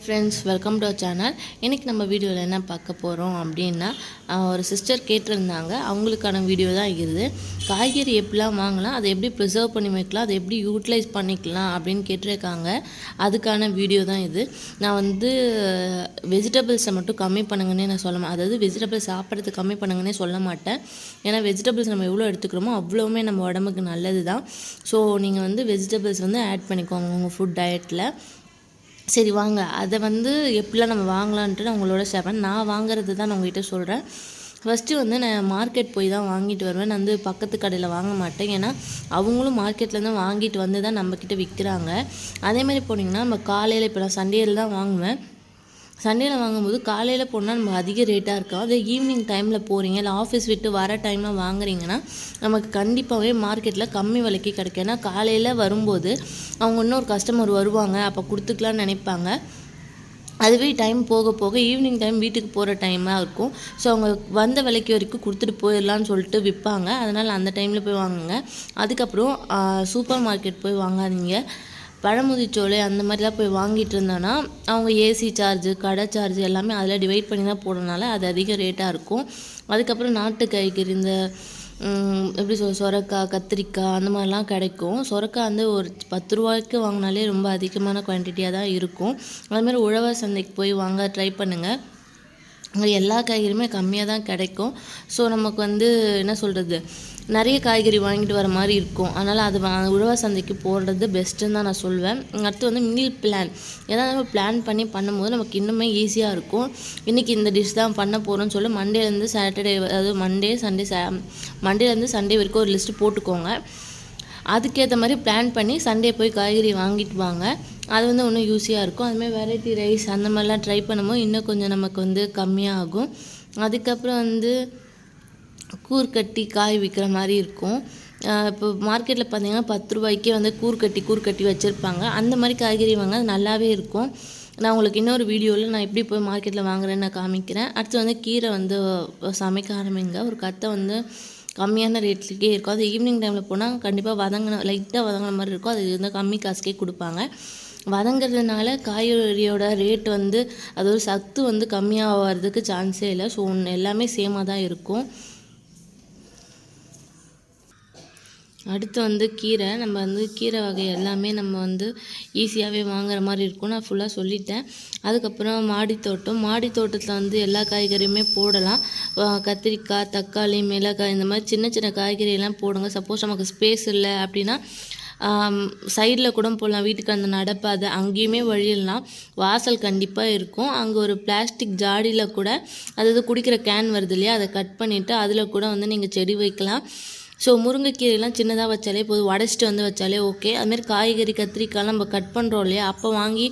Friends, welcome to our channel. இன்றைக்கி நம்ம வீடியோவில் என்ன பார்க்க போகிறோம் அப்படின்னா, ஒரு சிஸ்டர் கேட்டிருந்தாங்க. அவங்களுக்கான வீடியோ தான் இது. காய்கறி எப்படிலாம் வாங்கலாம், அதை எப்படி ப்ரிசர்வ் பண்ணி வைக்கலாம், அதை எப்படி யூட்டிலைஸ் பண்ணிக்கலாம் அப்படின்னு கேட்டிருக்காங்க. அதுக்கான வீடியோ தான் இது. நான் வெஜிடபிள்ஸை மட்டும் கம்மி பண்ணுங்கன்னே நான் சொல்ல மாட்டேன். அதாவது வெஜிடபிள்ஸ் சாப்பிட்றது கம்மி பண்ணுங்கன்னே சொல்ல மாட்டேன். ஏன்னா வெஜிடபிள்ஸ் நம்ம எவ்வளோ எடுத்துக்கிறோமோ அவ்வளோவுமே நம்ம உடம்புக்கு நல்லது தான். ஸோ நீங்கள் வெஜிடபிள்ஸ் ஆட் பண்ணிக்கோங்க உங்கள் ஃபுட் டயட்டில். சரி வாங்க, அதை எப்படிலாம் நம்ம வாங்கலான்ட்டு நான் உங்களோட ஷேர் பண்ணேன். நான் வாங்குறது தான் நான் உங்கள்கிட்ட சொல்கிறேன். ஃபஸ்ட்டு நான் மார்க்கெட் போய் தான் வாங்கிட்டு வருவேன். நான் பக்கத்து கடையில் வாங்க மாட்டேன். ஏன்னா அவங்களும் மார்க்கெட்லேருந்து வாங்கிட்டு வந்து தான் நம்மக்கிட்ட விற்கிறாங்க. அதேமாதிரி போனீங்கன்னா நம்ம காலையில், இப்போ நான் சண்டேயில் தான் வாங்குவேன். சண்டேயில் வாங்கும்போது காலையில் போனால் நம்ம அதிக ரேட்டாக இருக்கும். அதே ஈவினிங் டைமில் போகிறீங்க, இல்லை ஆஃபீஸ் விட்டு வர டைமில் வாங்குறீங்கன்னா நமக்கு கண்டிப்பாகவே மார்க்கெட்டில் கம்மி விலைக்கு கிடைக்கும். ஏன்னா காலையில் வரும்போது அவங்க இன்னொரு கஸ்டமர் வருவாங்க, அப்போ கொடுத்துக்கலான்னு நினைப்பாங்க. அதுவே டைம் போக போக ஈவினிங் டைம் வீட்டுக்கு போகிற டைமாக இருக்கும். ஸோ அவங்க வந்த விலைக்கு வரைக்கும் கொடுத்துட்டு போயிடலான்னு சொல்லிட்டு விற்பாங்க. அதனால் அந்த டைமில் போய் வாங்குங்க. அதுக்கப்புறம் சூப்பர் மார்க்கெட் போய் வாங்காதீங்க. பழமுதிர்ச்சோலை அந்த மாதிரிலாம் போய் வாங்கிட்டு இருந்தோன்னா அவங்க ஏசி சார்ஜு, கடை சார்ஜு எல்லாமே அதில் டிவைட் பண்ணி தான் போடுறதுனால அது அதிக ரேட்டாக இருக்கும். அதுக்கப்புறம் நாட்டு காய்கறி, இந்த எப்படி சொரக்காய், கத்திரிக்காய் அந்த மாதிரிலாம் கிடைக்கும். சொரக்காய் ஒரு 10 ரூபாய்க்கு வாங்கினாலே ரொம்ப அதிகமான குவான்டிட்டியாக தான் இருக்கும். அதுமாதிரி உழவர் சந்தைக்கு போய் வாங்க ட்ரை பண்ணுங்கள். அங்கே எல்லா காய்கறியுமே கம்மியாக தான் கிடைக்கும். ஸோ நமக்கு என்ன சொல்கிறது, நிறைய காய்கறி வாங்கிட்டு வர மாதிரி இருக்கும். அதனால் அது உழவர் சந்தைக்கு போடுறது பெஸ்ட்டுன்னு தான் நான் சொல்வேன். அடுத்து மீல் பிளான், ஏதாவது நம்ம பிளான் பண்ணி பண்ணும்போது நமக்கு இன்னுமே ஈஸியாக இருக்கும். இன்றைக்கி இந்த டிஷ் தான் பண்ண போகிறோன்னு சொல்லி மண்டேலேருந்து சாட்டர்டே, அதாவது மண்டேலேருந்து சண்டே வரைக்கும் ஒரு லிஸ்ட்டு போட்டுக்கோங்க. அதுக்கேற்ற மாதிரி பிளான் பண்ணி சண்டே போய் காய்கறி வாங்கிட்டு வாங்க. அது இன்னும் யூஸியாக இருக்கும். அதுமாதிரி வெரைட்டி ரைஸ் அந்த மாதிரிலாம் ட்ரை பண்ணும்போது இன்னும் கொஞ்சம் நமக்கு கம்மியாகும். அதுக்கப்புறம் கூர்க்கட்டி காய் விற்கிற மாதிரி இருக்கும். இப்போ மார்க்கெட்டில் பார்த்தீங்கன்னா 10 ரூபாய்க்கே கூர்க்கட்டி வச்சுருப்பாங்க. அந்த மாதிரி காய்கறி வாங்க அது நல்லாவே இருக்கும். நான் உங்களுக்கு இன்னொரு வீடியோவில் நான் எப்படி போய் மார்க்கெட்டில் வாங்குறேன்னு நான் காமிக்கிறேன். அடுத்து கீரை சமைக்க ஆரம்பிங்க. ஒரு கத்தை கம்மியான ரேட்லேயே இருக்கும். அது ஈவினிங் டைமில் போனால் கண்டிப்பாக லைட்டாக வதங்கின மாதிரி இருக்கும். அது கம்மி காசுக்கே கொடுப்பாங்க. வதங்கிறதுனால காய்கறியோட ரேட் அதோட சத்து கம்மியாக வர்றதுக்கு சான்ஸே இல்லை. ஸோ எல்லாமே சேமாக தான் இருக்கும். அடுத்து கீரை, நம்ம கீரை வகை எல்லாமே நம்ம ஈஸியாகவே வாங்குற மாதிரி இருக்கும். நான் ஃபுல்லாக சொல்லிட்டேன். அதுக்கப்புறம் மாடி தோட்டத்தில் எல்லா காய்கறியுமே போடலாம். கத்திரிக்காய், தக்காளி, மிளகாய் இந்த மாதிரி சின்ன சின்ன காய்கறியெல்லாம் போடுங்க. சப்போஸ் நமக்கு ஸ்பேஸ் இல்லை அப்படின்னா சைடில் கூட போடலாம். வீட்டுக்கு அந்த நடப்பாதை அங்கேயுமே வழியலாம். வாசல் கண்டிப்பாக இருக்கும். அங்கே ஒரு பிளாஸ்டிக் ஜாடியில் கூட, அதாவது குடிக்கிற கேன் வருது இல்லையா, அதை கட் பண்ணிவிட்டு அதில் கூட நீங்கள் செடி வைக்கலாம். ஸோ முருங்கைக்கீரைலாம் சின்னதாக வச்சாலே போதும், உடச்சிட்டு வச்சாலே ஓகே. அதுமாரி காய்கறி, கத்திரிக்காய்லாம் நம்ம கட் பண்ணுறோம் இல்லையா, அப்போ வாங்கி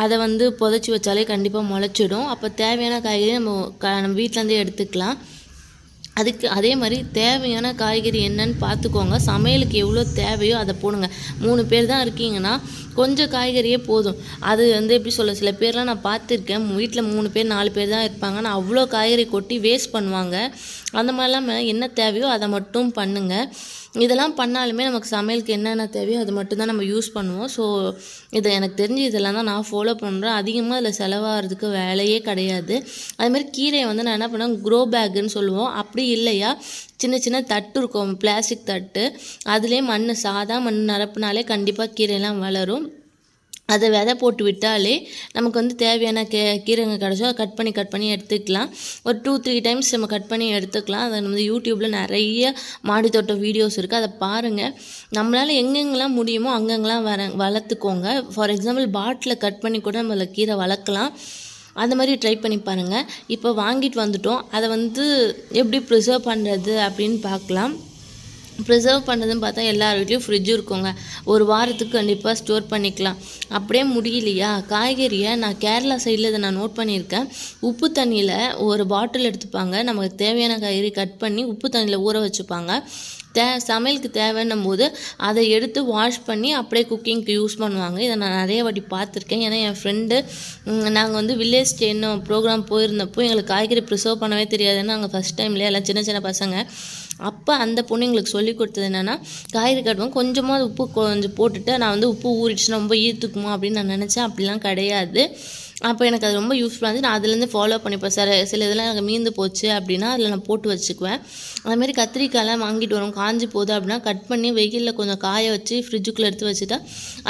அதை புதைச்சி வச்சாலே கண்டிப்பாக முளைச்சிடும். அப்போ தேவையான காய்கறி நம்ம வீட்டிலேருந்தே எடுத்துக்கலாம். அதே மாதிரி தேவையான காய்கறி என்னன்னு பார்த்துக்கோங்க. சமையலுக்கு எவ்வளோ தேவையோ அதை போடுங்க. 3 பேர் தான் இருக்கீங்கன்னா கொஞ்சம் காய்கறியே போதும். அது எப்படி சொல்ல, சில பேர்லாம் நான் பார்த்துருக்கேன், வீட்டில் 3 பேர் 4 பேர் தான் இருப்பாங்க. ஆனால் அவ்வளோ காய்கறி கொட்டி வேஸ்ட் பண்ணுவாங்க. அந்த மாதிரிலாம் என்ன தேவையோ அதை மட்டும் பண்ணுங்கள். இதெல்லாம் பண்ணாலுமே நமக்கு சமையலுக்கு என்னென்ன தேவையோ அது மட்டும்தான் நம்ம யூஸ் பண்ணுவோம். ஸோ இதை எனக்கு தெரிஞ்சு இதெல்லாம் தான் நான் ஃபாலோ பண்ணுறேன். அதிகமாக இதில் செலவாகிறதுக்கு வேலையே கிடையாது. அதுமாதிரி கீரையை நான் என்ன பண்ணுவேன், க்ரோ பேக்குன்னு சொல்லுவோம். அப்படி இல்லையா, சின்ன சின்ன தட்டு இருக்கும், பிளாஸ்டிக் தட்டு, அதுலேயே சாதா மண் நிரப்புனாலே கண்டிப்பாக கீரையெல்லாம் வளரும். அதை விதை போட்டு விட்டாலே நமக்கு தேவையான கீரைங்க கிடச்சோ அதை கட் பண்ணி எடுத்துக்கலாம். ஒரு 2-3 டைம்ஸ் நம்ம கட் பண்ணி எடுத்துக்கலாம். அதை யூடியூப்பில் நிறைய மாடித்தோட்டம் வீடியோஸ் இருக்குது, அதை பாருங்கள். நம்மளால் எங்கெங்கெல்லாம் முடியுமோ அங்கங்கெல்லாம் வளர்த்துக்கோங்க. ஃபார் எக்ஸாம்பிள் பாட்டில் கட் பண்ணி கூட நம்ம கீரை வளர்க்கலாம். அந்த மாதிரி ட்ரை பண்ணி பாருங்கள். இப்போ வாங்கிட்டு வந்துட்டோம், அதை எப்படி ப்ரிசர்வ் பண்ணுறது அப்படின்னு பார்க்கலாம். ப்ரிசர்வ் பண்ணுறதுன்னு பார்த்தா எல்லார் வீட்லேயும் ஃப்ரிட்ஜ் இருக்குங்க. ஒரு வாரத்துக்கு கண்டிப்பாக ஸ்டோர் பண்ணிக்கலாம். அப்படியே முடியலையா, காய்கறியை நான் கேரளா சைடில் இதை நான் நோட் பண்ணியிருக்கேன். உப்பு தண்ணியில் ஒரு பாட்டில் எடுத்துப்பாங்க. நமக்கு தேவையான காய்கறி கட் பண்ணி உப்பு தண்ணியில் ஊற வச்சுப்பாங்க. சமையலுக்கு தேவைன்னும் போது அதை எடுத்து வாஷ் பண்ணி அப்படியே குக்கிங்க்கு யூஸ் பண்ணுவாங்க. இதை நான் நிறைய வாட்டி பார்த்துருக்கேன். ஏன்னா என் ஃப்ரெண்டு, நாங்கள் வில்லேஜ் ஸ்டேன்னு ப்ரோக்ராம் போயிருந்தப்போ எங்களுக்கு காய்கறி ப்ரிசர்வ் பண்ணவே தெரியாதுன்னு நாங்கள் ஃபஸ்ட் டைம்லேயே எல்லாம் சின்ன சின்ன பசங்க. அப்போ அந்த பொண்ணு எங்களுக்கு சொல்லி கொடுத்தது என்னென்னா, காய்கறி கட்டுவோம் கொஞ்சமாக உப்பு கொஞ்சம் போட்டுட்டு, நான் உப்பு ஊறிடுச்சுன்னா ரொம்ப ஈர்த்துக்குமா அப்படின்னு நான் நினச்சேன். அப்படிலாம் கிடையாது. அப்போ எனக்கு அது ரொம்ப யூஸ்ஃபுல்லாக இருந்துச்சு. நான் அதுலேருந்து ஃபாலோ பண்ணிப்பேன். சில இதெல்லாம் எனக்கு மீந்து போச்சு அப்படின்னா அதில் நான் போட்டு வச்சுக்குவேன். அதுமாதிரி கத்திரிக்காயெலாம் வாங்கிட்டு வரோம் காஞ்சி போகுது அப்படின்னா கட் பண்ணி வெயிலில் கொஞ்சம் காய வச்சு ஃப்ரிட்ஜுக்குள்ளே எடுத்து வச்சுட்டா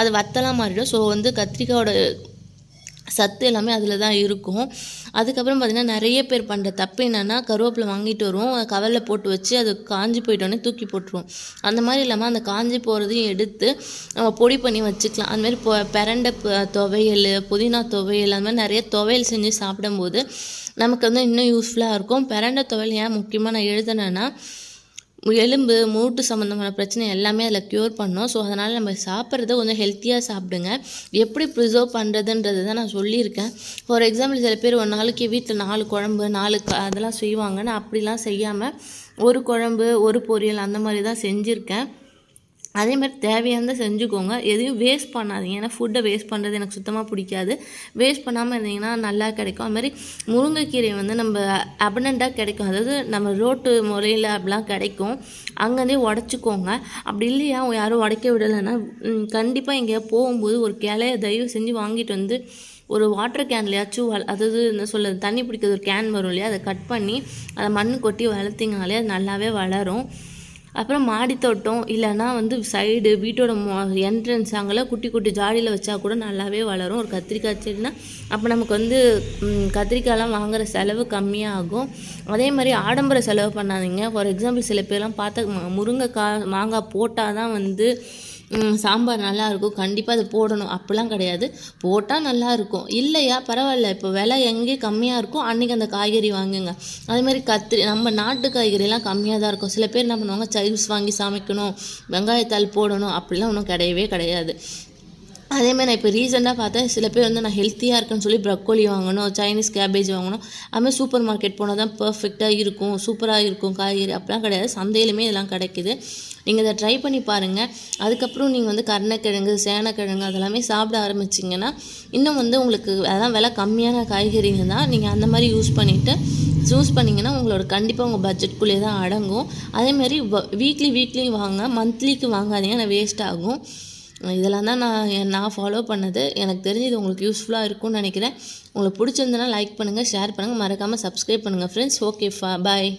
அது வத்தலாம் மாறிடும். ஸோ வந்து கத்திரிக்காயோட சத்து எல்லாமே அதில் தான் இருக்கும். அதுக்கப்புறம் பார்த்திங்கன்னா நிறைய பேர் பண்ணுற தப்பு என்னென்னா கருவேப்பிலை வாங்கிட்டு வருவோம், கவரில் போட்டு வச்சு அது காஞ்சி போயிட்டோன்னே தூக்கி போட்டுருவோம். அந்த மாதிரி இல்லாமல் அந்த காஞ்சி போகிறதையும் எடுத்து நம்ம பொடி பண்ணி வச்சுக்கலாம். அதுமாதிரி பிரண்டை துவையல், புதினா துவையல், அந்த மாதிரி நிறைய துவையல் செஞ்சு சாப்பிடும்போது நமக்கு வந்து இன்னும் யூஸ்ஃபுல்லாக இருக்கும். பிரண்டை துவையல் ஏன் முக்கியமாக நான் எழுதுனேன்னா எலும்பு மூட்டு சம்மந்தமான பிரச்சனை எல்லாமே அதில் க்யூர் பண்ணோம். ஸோ அதனால் நம்ம சாப்பிட்றத கொஞ்சம் ஹெல்த்தியாக சாப்பிடுங்க. எப்படி ப்ரிசர்வ் பண்ணுறதுன்றது தான் நான் சொல்லியிருக்கேன். ஃபார் எக்ஸாம்பிள் சில பேர் ஒரு நாளைக்கு வீட்டில் 4 குழம்பு 4 அதெல்லாம் செய்வாங்க. நான் அப்படிலாம் செய்யாமல் ஒரு குழம்பு ஒரு பொரியல் அந்த மாதிரி தான் செஞ்சுருக்கேன். அதேமாதிரி தேவையானதை செஞ்சுக்கோங்க. எதையும் வேஸ்ட் பண்ணாதீங்க. ஏன்னா ஃபுட்டை வேஸ்ட் பண்ணுறது எனக்கு சுத்தமாக பிடிக்காது. வேஸ்ட் பண்ணாமல் இருந்தீங்கன்னா நல்லா கிடைக்கும். அதுமாதிரி முருங்கைக்கீரை வந்து நம்ம அபண்டண்ட்டாக கிடைக்கும். அதாவது நம்ம ரோட்டு முறையில் அப்படிலாம் கிடைக்கும். அங்கேருந்தே உடச்சிக்கோங்க. அப்படி இல்லையா யாரும் உடைக்க விடலைன்னா கண்டிப்பாக எங்கேயா போகும்போது ஒரு கிளைய தயவு செஞ்சு வாங்கிட்டு வந்து ஒரு வாட்டர் கேன்லையாச்சும் அதாவது என்ன சொல்கிறது தண்ணி பிடிக்கிறது ஒரு கேன் வரும் இல்லையா, அதை கட் பண்ணி அதை மண் கொட்டி வளர்த்திங்கனாலே அது நல்லாவே வளரும். அப்புறம் மாடி தோட்டம் இல்லைன்னா வந்து சைடு வீட்டோட என்ட்ரன்ஸ் அங்கெல்லாம் குட்டி குட்டி ஜாடியில் வச்சா கூட நல்லாவே வளரும். ஒரு கத்திரிக்காய் செடினா அப்போ நமக்கு வந்து கத்திரிக்காயெலாம் வாங்குகிற செலவு கம்மியாகும். அதே மாதிரி ஆடம்பர செலவு பண்ணாதீங்க. ஃபார் எக்ஸாம்பிள் சில பேர்லாம் பார்த்தா முருங்கைக்காய் மாங்காய் போட்டால் தான் வந்து சாம்பார் நல்லாயிருக்கும், கண்டிப்பாக அது போடணும் அப்படிலாம் கிடையாது. போட்டால் நல்லாயிருக்கும், இல்லையா பரவாயில்ல. இப்போ விலை எங்கே கம்மியாக இருக்கும் அன்றைக்கி அந்த காய்கறி வாங்குங்க. அதேமாதிரி நம்ம நாட்டு காய்கறிலாம் கம்மியாக தான் இருக்கும். சில பேர் என்ன பண்ணுவாங்க, சைல்ஸ் வாங்கி சமைக்கணும், வெங்காயத்தாள் போடணும், அப்படிலாம் ஒன்றும் கிடையவே கிடையாது. அதேமாதிரி நான் இப்போ ரீசெண்டாக பார்த்தேன், சில பேர் வந்து நான் ஹெல்த்தியாக இருக்குன்னு சொல்லி ப்ரக்கோலி வாங்கணும், சைனீஸ் கேபேஜ் வாங்கணும், அதுமாதிரி சூப்பர் மார்க்கெட் போனால் தான் பர்ஃபெக்டாக இருக்கும், சூப்பராக இருக்கும் காய்கறி, அப்படிலாம் கிடையாது. சந்தையிலுமே இதெல்லாம் கிடைக்குது. நீங்கள் இதை ட்ரை பண்ணி பாருங்கள். அதுக்கப்புறம் நீங்கள் வந்து கருணக்கிழங்கு, சேனக்கிழங்கு அதெல்லாமே சாப்பிட ஆரம்பிச்சிங்கன்னா இன்னும் வந்து உங்களுக்கு அதெல்லாம் விலை கம்மியான காய்கறிங்க தான். நீங்கள் அந்த மாதிரி யூஸ் பண்ணிங்கன்னா உங்களோட கண்டிப்பாக உங்கள் பட்ஜெட்குள்ளே தான் அடங்கும். அதேமாதிரி வீக்லி வாங்க, மந்த்லிக்கு வாங்காதீங்க, நான் வேஸ்ட் ஆகும். இதெல்லாம் தான் நான் ஃபாலோ பண்ணது. எனக்கு தெரிஞ்சு இது உங்களுக்கு யூஸ்ஃபுல்லாக இருக்கும்னு நினைக்கிறேன். உங்களுக்கு பிடிச்சிருந்தனா லைக் பண்ணுங்கள், ஷேர் பண்ணுங்கள், மறக்காமல் சப்ஸ்கிரைப் பண்ணுங்கள் ஃப்ரெண்ட்ஸ். ஓகே, பாய்.